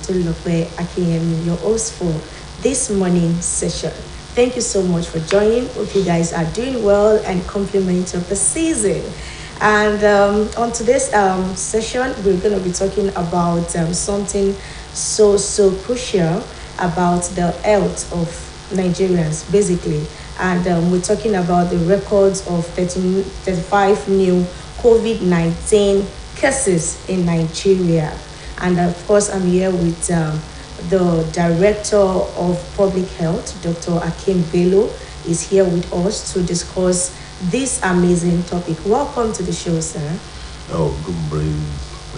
Tolulope Akiyemi, your host for this morning session. Thank you so much for joining. Hope you guys are doing well and compliment of the season. And on today's session, we're going to be talking about something so crucial about the health of Nigerians, basically. And we're talking about the records of 35 new COVID-19 cases in Nigeria. And of course, I'm here with the Director of Public Health, Dr. Akim Bello, is here with us to discuss this amazing topic. Welcome to the show, sir. Oh, good morning.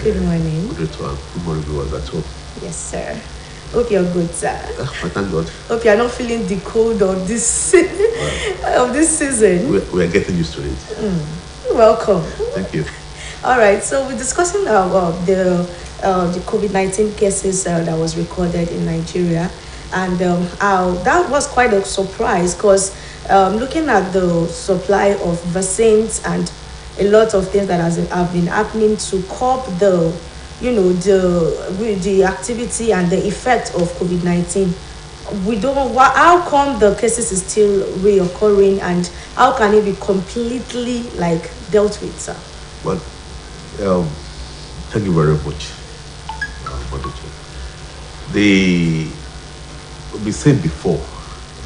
Good morning. Good morning, viewers at home. Yes, sir. Hope you're good, sir. Thank God. Hope you're not feeling the cold of this of this season. We are getting used to it. Welcome. Thank you. All right, so we're discussing the COVID-19 cases that was recorded in Nigeria, and that was quite a surprise because looking at the supply of vaccines and a lot of things that have been happening to curb the activity and the effect of COVID-19. We don't know how come the cases is still reoccurring, and how can it be completely dealt with, sir? Well, thank you very much. We said before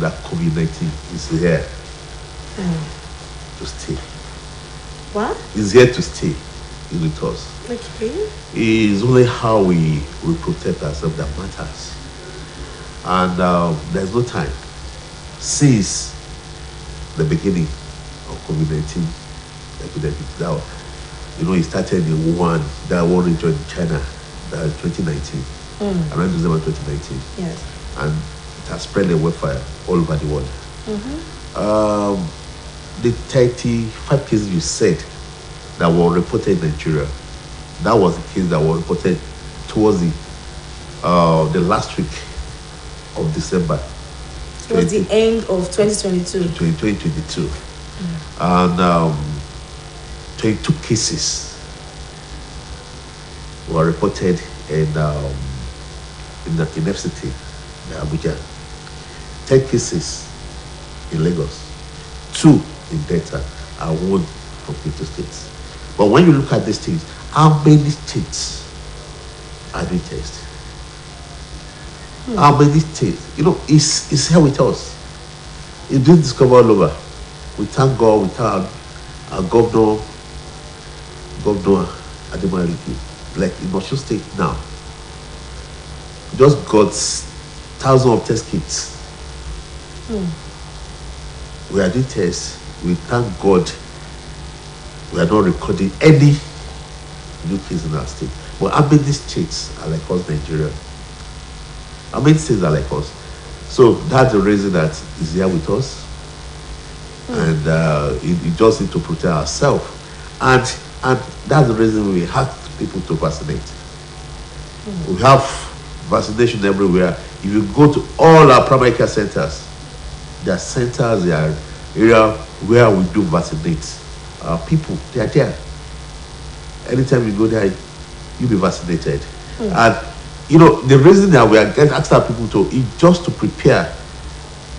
that COVID-19 is here to stay. What? It's here to stay. It's with us. Okay. It's only how we protect ourselves that matters. And there's no time since the beginning of COVID-19 epidemic. Now, it started in Wuhan, that one region in China, 2019, around December 2019. Yes. And it has spread the wildfire all over the world. The 35 cases you said that were reported in Nigeria, that was the case that were reported towards the last week of December. Towards the end of 2022. 2022. And 22 cases were reported in FCT, Abuja. 10 cases in Lagos, 2 in Delta, and 1 from Plateau States. But when you look at these things, how many states are doing tests? How many states? It's here with us. It's been discovered all over. We thank God, we thank our governor Ademariki, like in Osun State now. Just got thousands of test kits. We are doing tests. We thank God we are not recording any new case in our state. But how many states are like us, Nigeria? How many states are like us? So that's the reason that is here with us. And it just need to protect ourselves. And that's the reason we have people to vaccinate. We have vaccination everywhere. If you go to all our primary care centers, there are centers, there are areas where we do vaccinate. People, they are there. Anytime you go there, you'll be vaccinated. And the reason that we are getting asked our people to is just to prepare,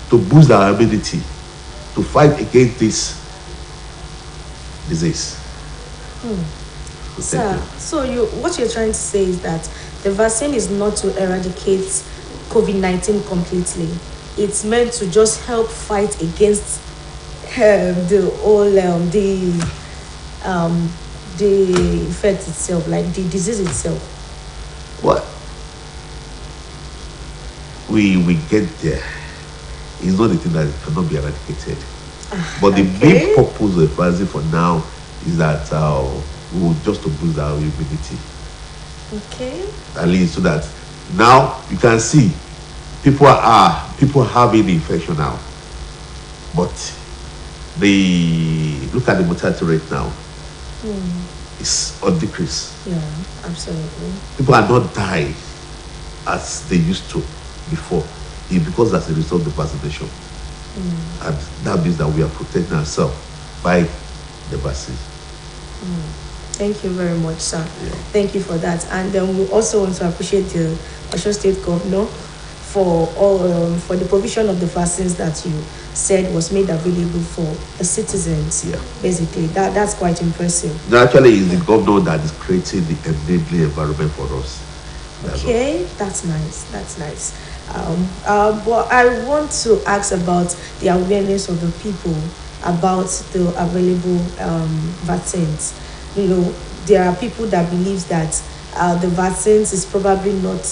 to boost our immunity, to fight against this disease. Sir, so what you're trying to say is that the vaccine is not to eradicate COVID-19 completely. It's meant to just help fight against the effect itself, like the disease itself. What we get there is not the thing that cannot be eradicated. But the main purpose of the vaccine for now is that we will just to boost our immunity. Okay. At least so that now you can see people having the infection now, but look at the mortality rate now. It's on decrease. Yeah, absolutely. People are not dying as they used to before. It's because as a result of the vaccination. And that means that we are protecting ourselves by the vaccine. Thank you very much, sir. Yeah. Thank you for that. And we also want to appreciate the Osho State Governor for all for the provision of the vaccines that you said was made available for the citizens. Yeah. Basically, that's quite impressive. No, actually, it's the governor that is creating the enabling environment for us. Okay, that's nice. That's nice. But I want to ask about the awareness of the people about the available vaccines. You know, there are people that believes that the vaccines is probably not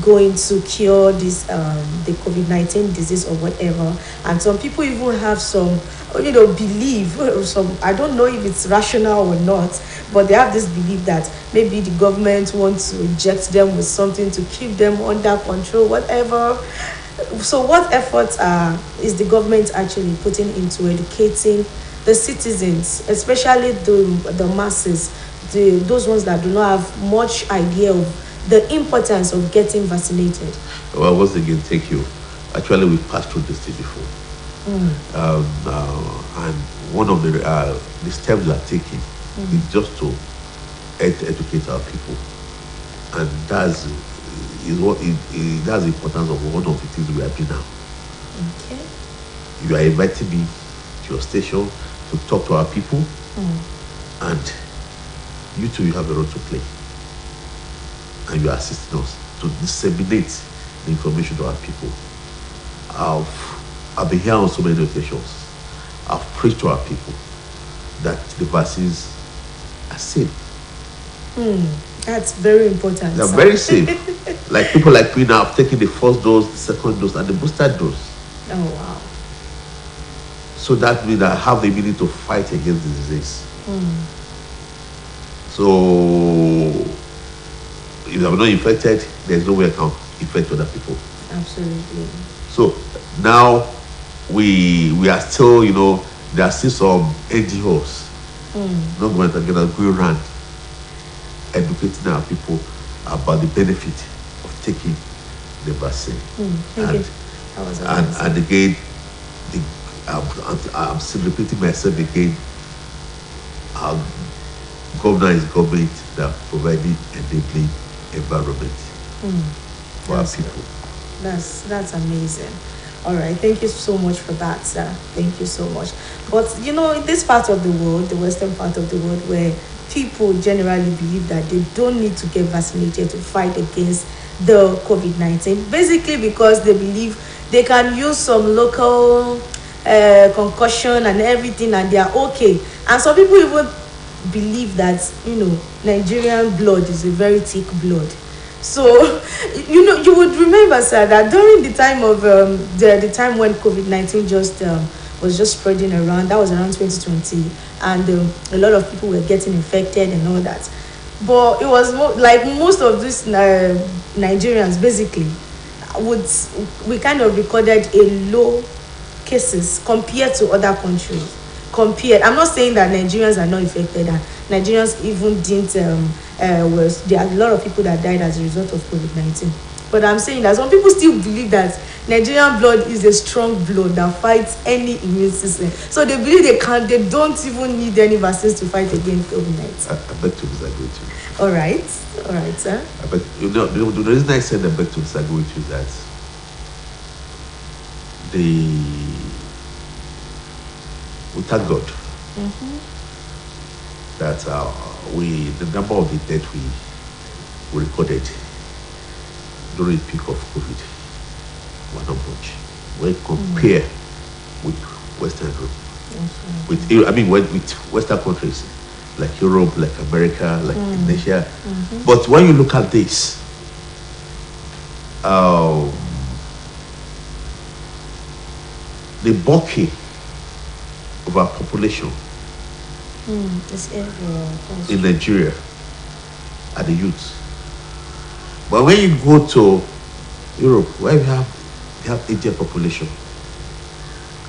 going to cure this the COVID-19 disease or whatever, and some people even have some belief, some, I don't know if it's rational or not, but they have this belief that maybe the government wants to inject them with something to keep them under control, whatever. So what efforts is the government actually putting into educating the citizens, especially the masses, those ones that do not have much idea of the importance of getting vaccinated? Well, once again, thank you. Actually, we passed through this thing before. And one of the steps we are taking is just to educate our people. And that's the importance of one of the things we are doing now. Okay. You are inviting me to your station to talk to our people, and you too, you have a role to play. And you are assisting us to disseminate the information to our people. I've been here on so many occasions. I've preached to our people that the vaccines are safe. That's very important. They're very safe. Like people like me now have taken the first dose, the second dose, and the booster dose. Oh wow. So that means I have the ability to fight against the disease. So if I'm not infected, there's no way I can infect other people. Absolutely. So now we are still, there are still some NGOs, not going to go around educating our people about the benefit of taking the vaccine. And again, I'm still repeating myself again. Our governor is government that providing enabling environment for our people. That's amazing. All right, thank you so much for that, sir. Thank you so much. But in this part of the world, the western part of the world, where people generally believe that they don't need to get vaccinated to fight against the COVID-19, basically because they believe they can use some local concussion and everything and they are okay. And some people even believe that Nigerian blood is a very thick blood. So you would remember, sir, that during the time of the time when COVID-19 was just spreading around, that was around 2020, and a lot of people were getting infected and all that. But it was like most of these Nigerians basically we kind of recorded a low cases compared to other countries. I'm not saying that Nigerians are not affected, and Nigerians even didn't there are a lot of people that died as a result of COVID-19. But I'm saying that some people still believe that Nigerian blood is a strong blood that fights any immune system. So they believe they don't even need any vaccines to fight against COVID-19. I beg to disagree with you. All right, sir. The reason I said I beg to disagree with you is that we thank God that the number of the death we recorded during the peak of COVID were not much when compared with Western Europe, with Western countries like Europe, like America, like Indonesia. But when you look at this, the bulky of our population in Nigeria are the youth. But when you go to Europe, where they have aged population,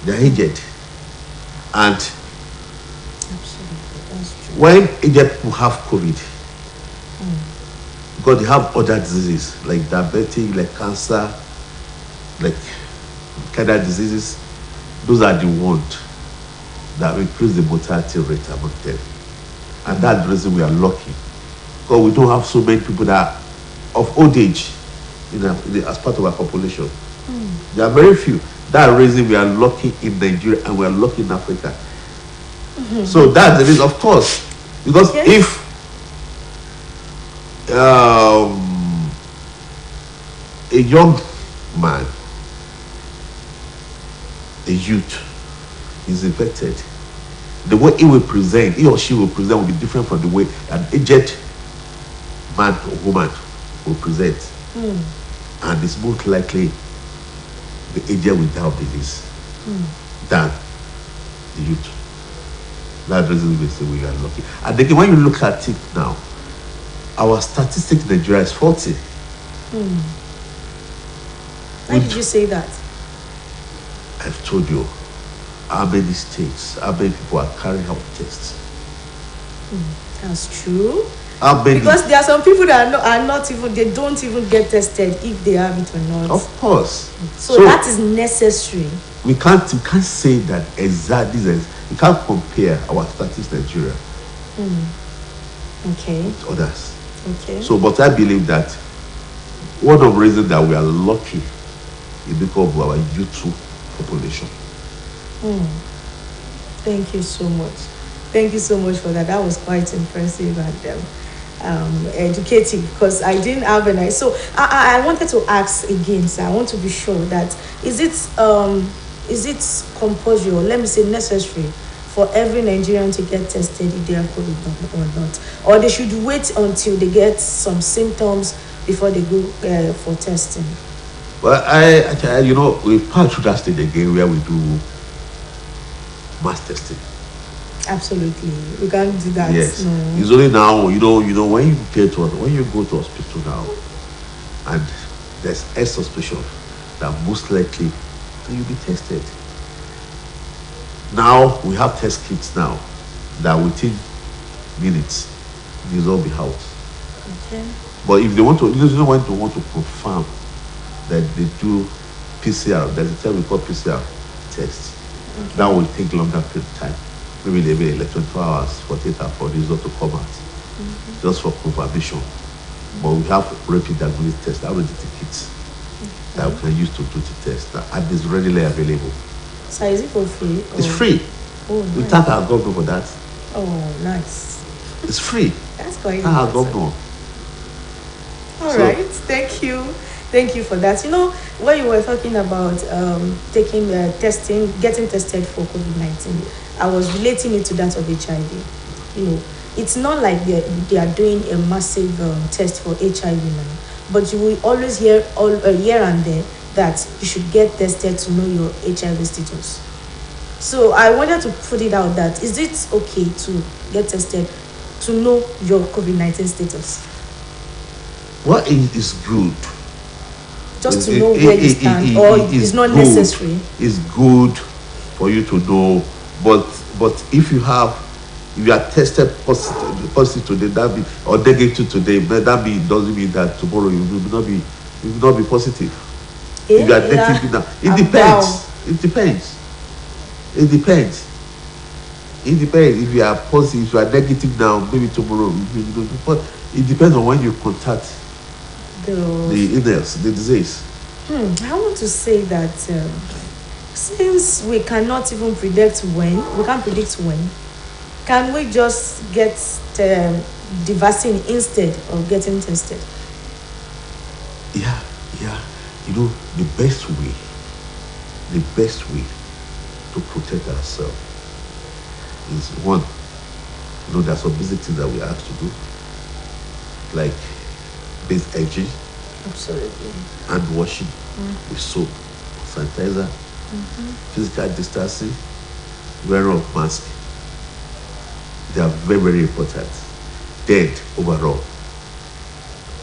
they're aged, and when aged people have COVID, because they have other diseases like diabetes, like cancer, like cardiac diseases, those are the ones that increase the mortality rate among them. And that's the reason we are lucky, because we don't have so many people that are of old age as part of our population. There are very few. That reason we are lucky in Nigeria and we are lucky in Africa. So that's the reason, of course, because if a young man, a youth, is infected, the way he or she will present will be different from the way an aged man or woman will present. And it's most likely the aged will die of disease than the youth. That's the reason we say we are lucky. And again, when you look at it now, our statistics in Nigeria is faulty. Why did you say that? I've told you how many states, how many people are carrying out tests. That's true. How many? Because there are some people that are not even, they don't even get tested if they have it or not. Of course. So that is necessary. We can't say that exactly. You can't compare our statistics in Nigeria with others. Okay. So, but I believe that one of the reasons that we are lucky is because of our youthful population. Thank you so much. Thank you so much for that. That was quite impressive and educative, because I didn't have an idea. So I wanted to ask again, so I want to be sure that is it compulsory, or let me say necessary, for every Nigerian to get tested if they are COVID or not, or they should wait until they get some symptoms before they go for testing? Well, we pass through that stage again where we do mass testing. Absolutely, we can't do that. Yes, no. It's only now. When you go to hospital now, and there's a suspicion that most likely you'll be tested. Now we have test kits now that within minutes these all be out. Okay. But if they want to, want to confirm that they do PCR, there's a term we call PCR test. Okay. That will take longer period of time. Maybe like 24 hours, 48 hours for the result to come out, just for confirmation. But we have rapid diagnostic tests, already kits that we can use to do the test, and it's readily available. So is it for free? It's free. Oh, we nice. thank our government for that. Oh, nice. It's free. That's quite thank our government. All right, thank you. Thank you for that. When you were talking about getting tested for COVID-19, I was relating it to that of HIV. It's not like they are doing a massive test for HIV now, but you will always hear here and there that you should get tested to know your HIV status. So I wanted to put it out that, is it okay to get tested to know your COVID-19 status? What is good? Just to know where you stand, or it's not necessary? It's good for you to know, but if you are tested positive today, or negative today, doesn't mean that tomorrow you will not be positive. If you are negative now, it depends. It depends. If you are positive, if you are negative now, maybe tomorrow, it depends on when you contact the illness, the disease. I want to say that since we cannot even predict when, can we just get the vaccine instead of getting tested? Yeah. The best way to protect ourselves is one. There are some basic things that we have to do, like base hygiene, absolutely, hand washing with soap, sanitizer, physical distancing, wearing of mask. They are very, very important. Then overall,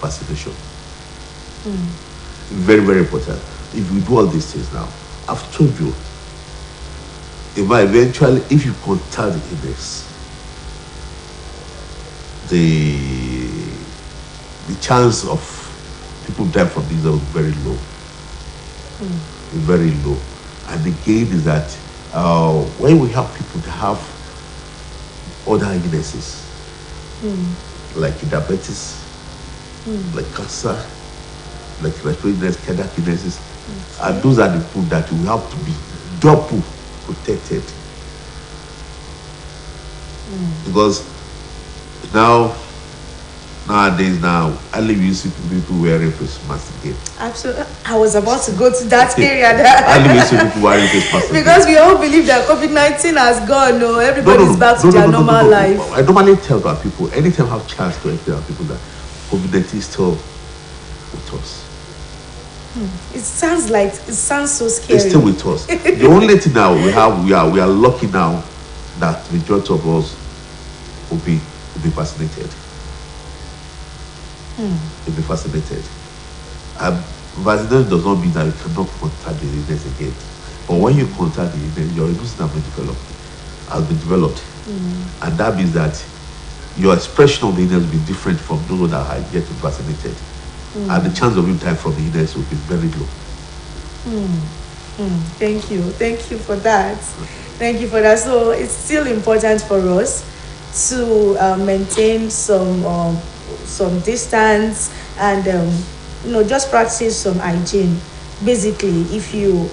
vaccination. Very, very important. If we do all these things now, I've told you, if you contact the illness, the chance of people dying from this is very low. Very low. And again is that when we have people that have other illnesses, like diabetes, like cancer, like respiratory illness, cardiac illnesses, and those are the people that we have to be double protected. Because nowadays, only we see people wearing face masks again. Absolutely. I was about to go to that area. Only we see people wearing face masks because we all believe that COVID-19 has gone. No, everybody's back to their normal life. I normally tell our people, anytime I have chance to tell our people that COVID-19 is still with us. It sounds so scary. It's still with us. The only thing now we are lucky now that the majority of us will be vaccinated. Will be vaccinated. Vaccination does not mean that you cannot contact the illness again. But when you contact the illness, your immune system has been developed. And that means that your expression of the illness will be different from those that are yet vaccinated. And the chance of you dying from the illness will be very low. Thank you for that. Thank you for that. So it's still important for us to maintain some distance and just practice some hygiene. Basically, if you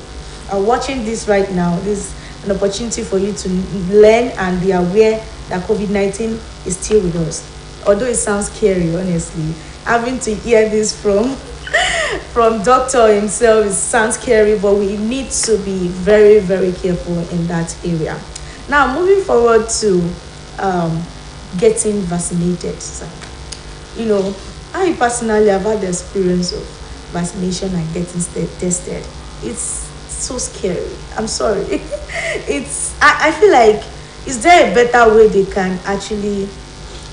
are watching this right now, this is an opportunity for you to learn and be aware that COVID-19 is still with us. Although it sounds scary, honestly, having to hear this from doctor himself, it sounds scary, but we need to be very, very careful in that area. Now, moving forward to getting vaccinated. So, I personally have had the experience of vaccination and getting tested. It's so scary. I'm sorry. I feel like, is there a better way they can actually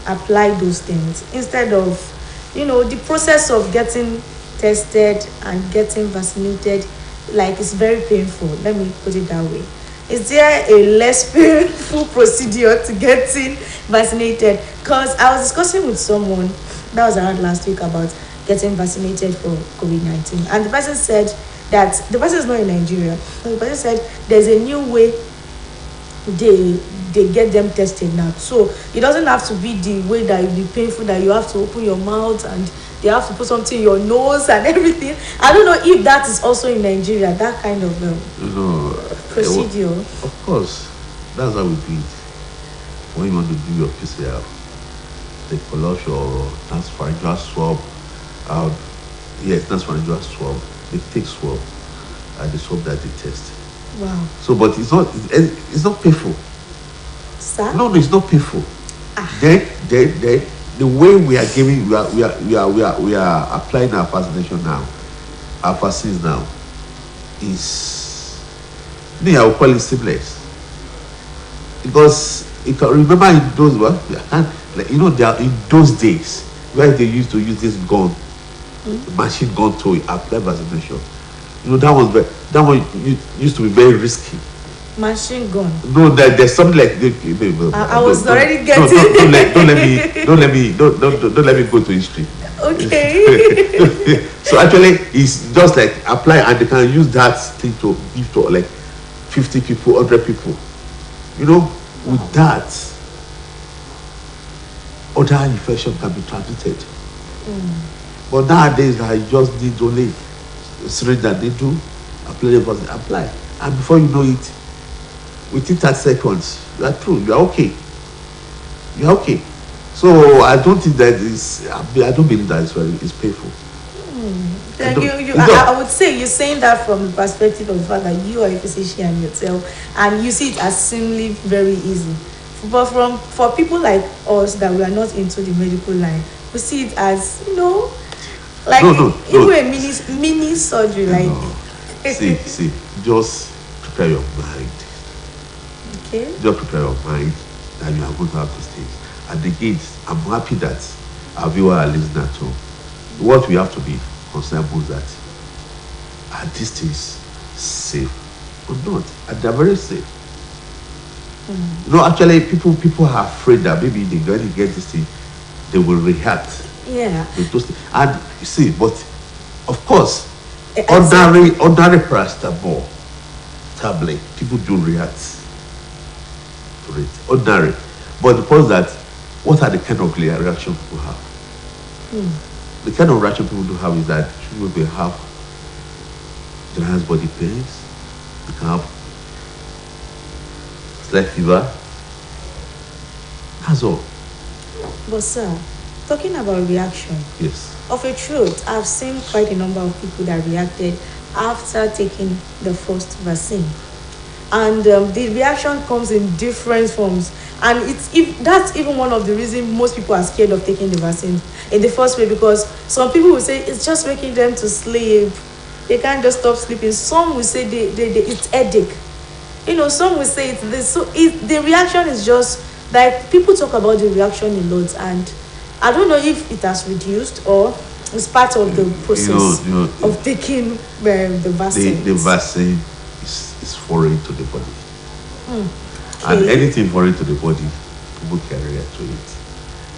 apply those things instead of the process of getting tested and getting vaccinated? Like, it's very painful, let me put it that way. Is there a less painful procedure to getting vaccinated? Because I was discussing with someone that was around last week about getting vaccinated for COVID-19, and the person said that the person is not in Nigeria. The person said there's a new way they get them tested now, so it doesn't have to be the way that it be painful, that you have to open your mouth and they have to put something in your nose and everything. I don't know if that is also in Nigeria, that kind of procedure. Of course, that's how we do it. When you want to do your PCR, they pull out your nasopharyngeal swab. Nasopharyngeal swab. They take swab and the swab that they test. Wow. So, but it's not painful. Sir? No, it's not painful. Then the way we are giving, we are applying our vaccination now, our vaccines now, is I will call it seamless. Because you can remember in those in those days where they used to use this gun, machine gun to apply vaccination. That one used to be very risky. Machine gun. No, there's something like I was already getting. Don't let me go to history. Okay. So actually, it's just like apply, and they can use that thing to give to like 50 people, 100 people. With that, other infection can be transmitted. But nowadays, I just need only syringe that they do, apply, and before you know it, within 30 seconds, you are through. You are okay. So I don't think that I don't believe that it's painful. I would say you're saying that from the perspective of the fact that you are a physician yourself and you see it as seemingly very easy. But for people like us that we are not into the medical line, we see it as like even a mini surgery. See, just prepare your mind. Okay. Just prepare your mind that you are going to have these things. And again, I'm happy that our viewers are listening to what we have to be concerned with, that are these things safe or not? And they're very safe. Actually, people are afraid that maybe they're going to get this thing, they will react. Yeah. With those things. And you see, but of course, ordinary paracetamol tablet, people do react to it. Ordinary. But the point is that, what are the kind of reaction people have? the kind of reaction people do have is that people will have general body pains, they can have slight fever. That's all. But sir, talking about reaction, Yes. of a truth, I've seen quite a number of people that reacted after taking the first vaccine, and the reaction comes in different forms. And it's if that's even one of the reasons most people are scared of taking the vaccine in the first place, because some people will say it's just making them to sleep, they can't just stop sleeping. Some will say it's headache. Some will say it's this. So the reaction is just like people talk about the reaction a lot, and I don't know if it has reduced or it's part of the process of taking the vaccine. The vaccine is foreign to the body. Okay. And anything foreign to the body, people can react to it.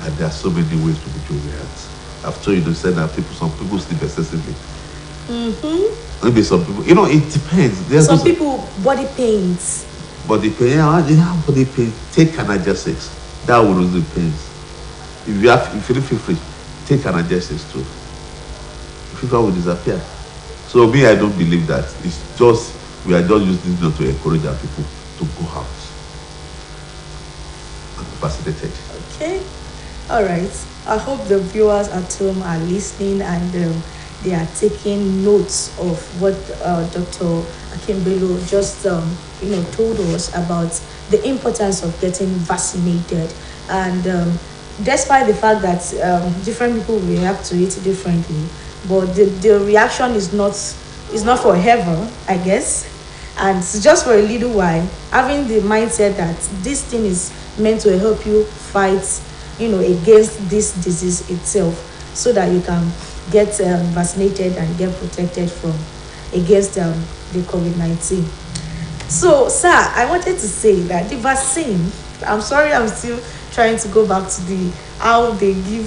And there are so many ways people to react. I've told you to say that some people sleep excessively. Maybe some people, it depends. There's Some people body pains. body pain. They have body pain. Take analgesics. That will reduce the pains. If you feel free, take analgesics too. Fever will disappear. So me, I don't believe that. It's just we are just using it to encourage our people to go out and be vaccinated. Okay. All right. I hope the viewers at home are listening, and they are taking notes of what Dr. Akimbelo just told us about the importance of getting vaccinated. And despite the fact that different people react to it differently, but the reaction is not forever, I guess. And it's just for a little while, having the mindset that this thing is meant to help you fight against this disease itself, so that you can get vaccinated and get protected against the COVID-19. So sir, I wanted to say that the vaccine, I'm sorry, I'm still trying to go back to how they give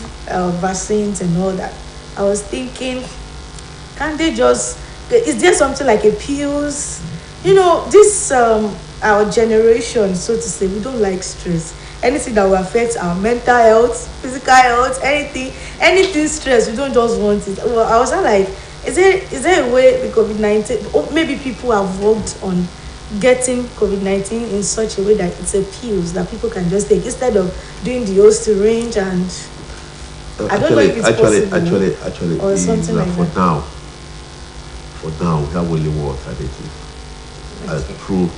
vaccines and all that. I was thinking, can't they is there something like a pills? This our generation, so to say, we don't like stress. Anything that will affect our mental health, physical health, anything stress, we don't just want it. Well, I was like, is there a way the COVID-19, or maybe people have worked on getting COVID-19 in such a way that it's a pills that people can just take instead of doing the whole syringe? And I don't know if it's possible. Actually, or something like for that. For now, we have only one alternative. Through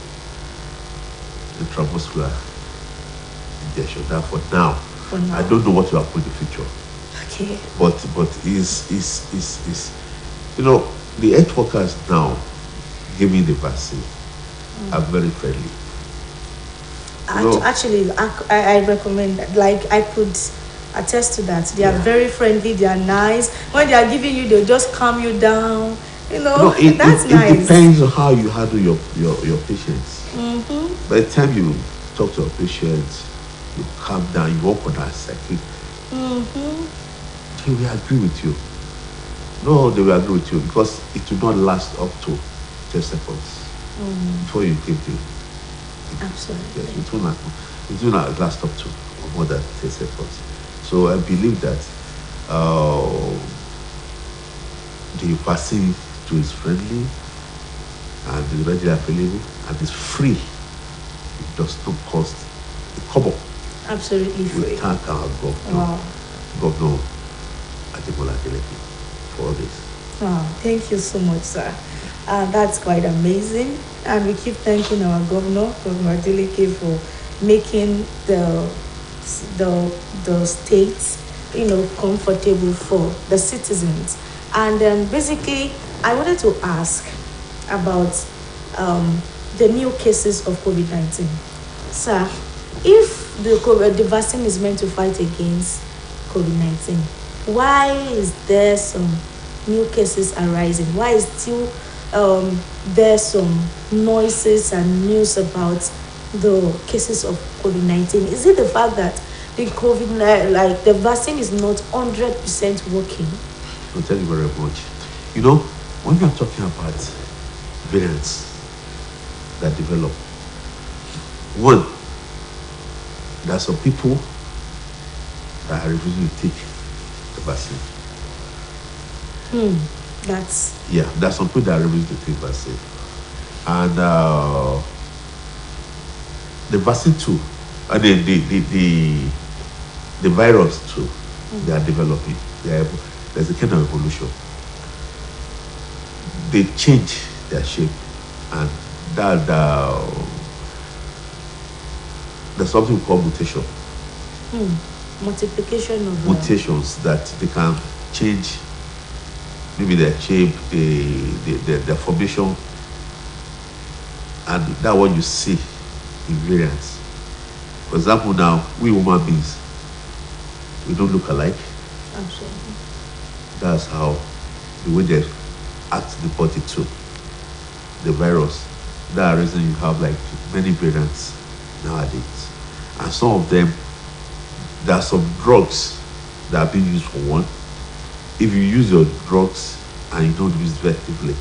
the intramuscular injection. That for now. I don't know what will happen in the future. Okay. But is the health workers now giving the vaccine are very friendly. Actually, I recommend that. Like, I could attest to that. They are very friendly. They are nice. When they are giving you, they just calm you down. That's nice. It depends on how you handle your patients. By the time you talk to a patient, you calm down, you work on that cycle. They will agree with you. No, they will agree with you, because it will not last up to 10 seconds before you give the. Absolutely. Yes, it will not last up to more than 10 seconds. So I believe that the vaccine is friendly and is readily available and is free. It does not cost a kobo. Absolutely free. We thank our Governor Ademola Adeleke for all this. Thank you so much, sir. That's quite amazing, and we keep thanking our Governor Adeleke, for making the states comfortable for the citizens. And basically, I wanted to ask about the new cases of COVID-19. Sir, if the vaccine is meant to fight against COVID-19, why is there some new cases arising? Why is still there some noises and news about the cases of COVID-19? Is it the fact that the vaccine is not 100% working? I'll tell you very much. When we are talking about variants that develop, one, there are some people that are refusing to take the vaccine. That's Yeah, there's some people that refuse to take vaccine. And the vaccine too, and the virus too, they are developing. There's a kind of evolution. They change their shape, and that there's something we call mutation. multiplication of Mutations that they can change, maybe their shape, their formation, and that's what you see in variants. For example, now we human beings, we don't look alike. absolutely. That's how the way they act the body too. The virus. That's the reason you have like many variants nowadays. And some of them, there are some drugs that are being used for one. If you use your drugs and you don't use it effectively,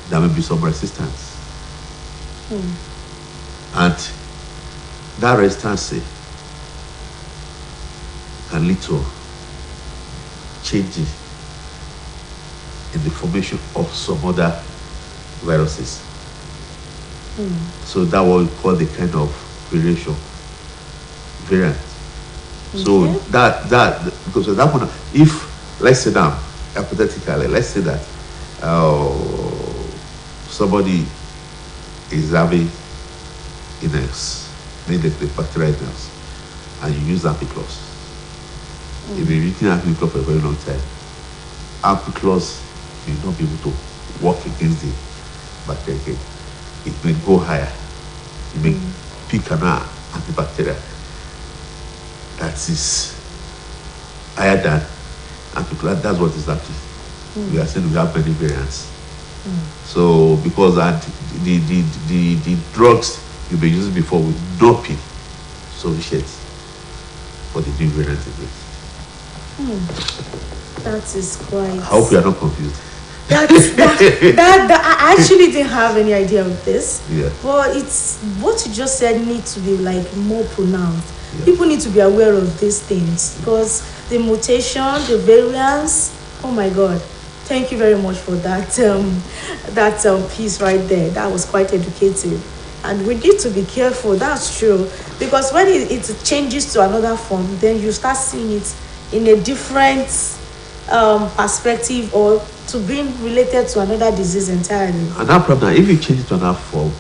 there may be some resistance. And that resistance can lead to changes in the formation of some other viruses. So that's what we call the kind of variation, variant. So Okay. that because at that point, if let's say now hypothetically, let's say that somebody is having illness, maybe the bacterial illness, and you use ampiclox. If you've been using ampiclox for a very long time, ampiclox will not be able to work against the bacteria again. It may go higher. It may pick an antibacterial that is higher than ampiclox. That's what is happening. We are saying we have many variants. So because the drugs you've been using before will not be sufficient for the new variant again. That is quite. I hope you are not confused. That I actually didn't have any idea of this. Yeah. But it's what you just said needs to be like more pronounced. Yeah. People need to be aware of these things because the mutation, the variance. Oh my God! Thank you very much for that. Piece right there. That was quite educative. And we need to be careful. That's true because when it changes to another form, then you start seeing it in a different perspective or to being related to another disease entirely. And that problem, if you change it to another form,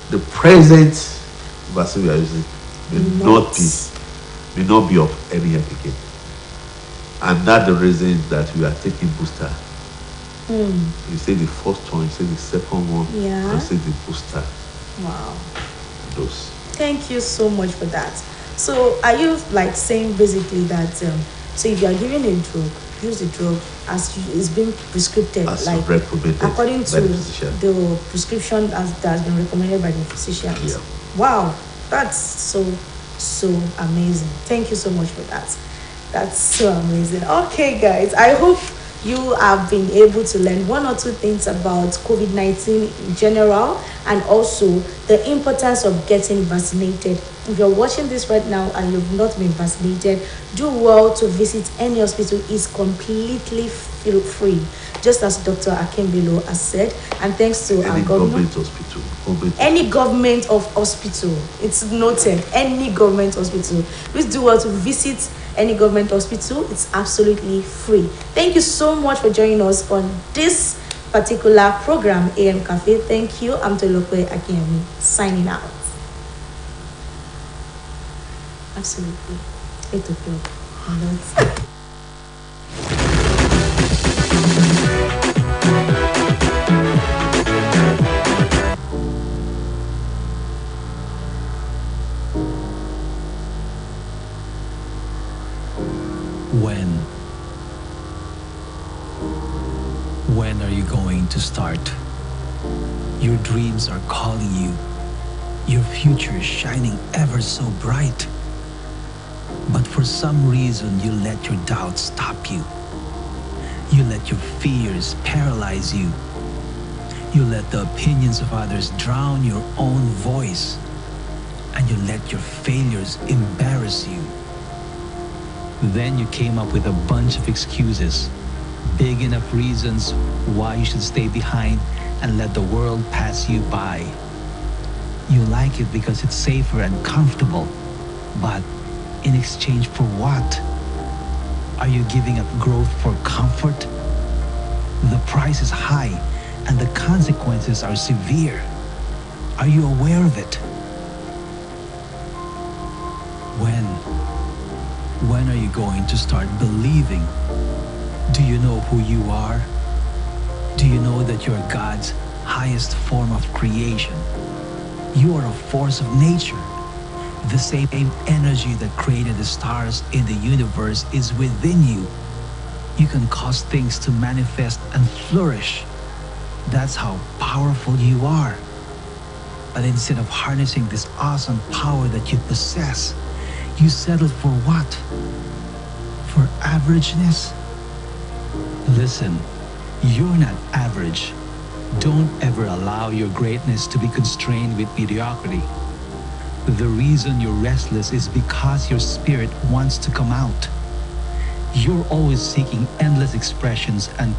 the present vaccine we are using may not be of any help again. And that's the reason that we are taking booster. You say the first one, you say the second one, Yeah. you say the booster Wow. dose. Thank you so much for that. So are you like saying basically that so if you are given a drug, use the drug as is being prescribed, As like recommended according by to the physician. the prescription that has been recommended by the physicians. Yeah. Wow, that's so amazing. Thank you so much for that. That's so amazing. Okay, guys, I hope you have been able to learn one or two things about COVID-19 in general and also the importance of getting vaccinated. If you're watching this right now and you've not been vaccinated, do well to visit any hospital. It's completely free, just as Dr. Akembelo has said. And thanks to our Any governor. government hospital. Any government of hospital, it's noted, any government hospital. Please do well to visit any government hospital. It's absolutely free. Thank you so much for joining us on this particular program, AM Cafe. Thank you. I'm Tolokwe Akinyemi, signing out. Absolutely. 8 o'clock. And that's When are you going to start? Your dreams are calling you. Your future is shining ever so bright. But for some reason, you let your doubts stop you. You let your fears paralyze you. You let the opinions of others drown your own voice. And you let your failures embarrass you. Then you came up with a bunch of excuses. Big enough reasons why you should stay behind and let the world pass you by. You like it because it's safer and comfortable. But in exchange for what? Are you giving up growth for comfort? The price is high and the consequences are severe. Are you aware of it? When are you going to start believing? Do you know who you are? Do you know that you're God's highest form of creation? You are a force of nature. The same energy that created the stars in the universe is within you. You can cause things to manifest and flourish. That's how powerful you are. But instead of harnessing this awesome power that you possess, you settled for what? For averageness? Listen, you're not average. Don't ever allow your greatness to be constrained with mediocrity. The reason you're restless is because your spirit wants to come out. You're always seeking endless expressions and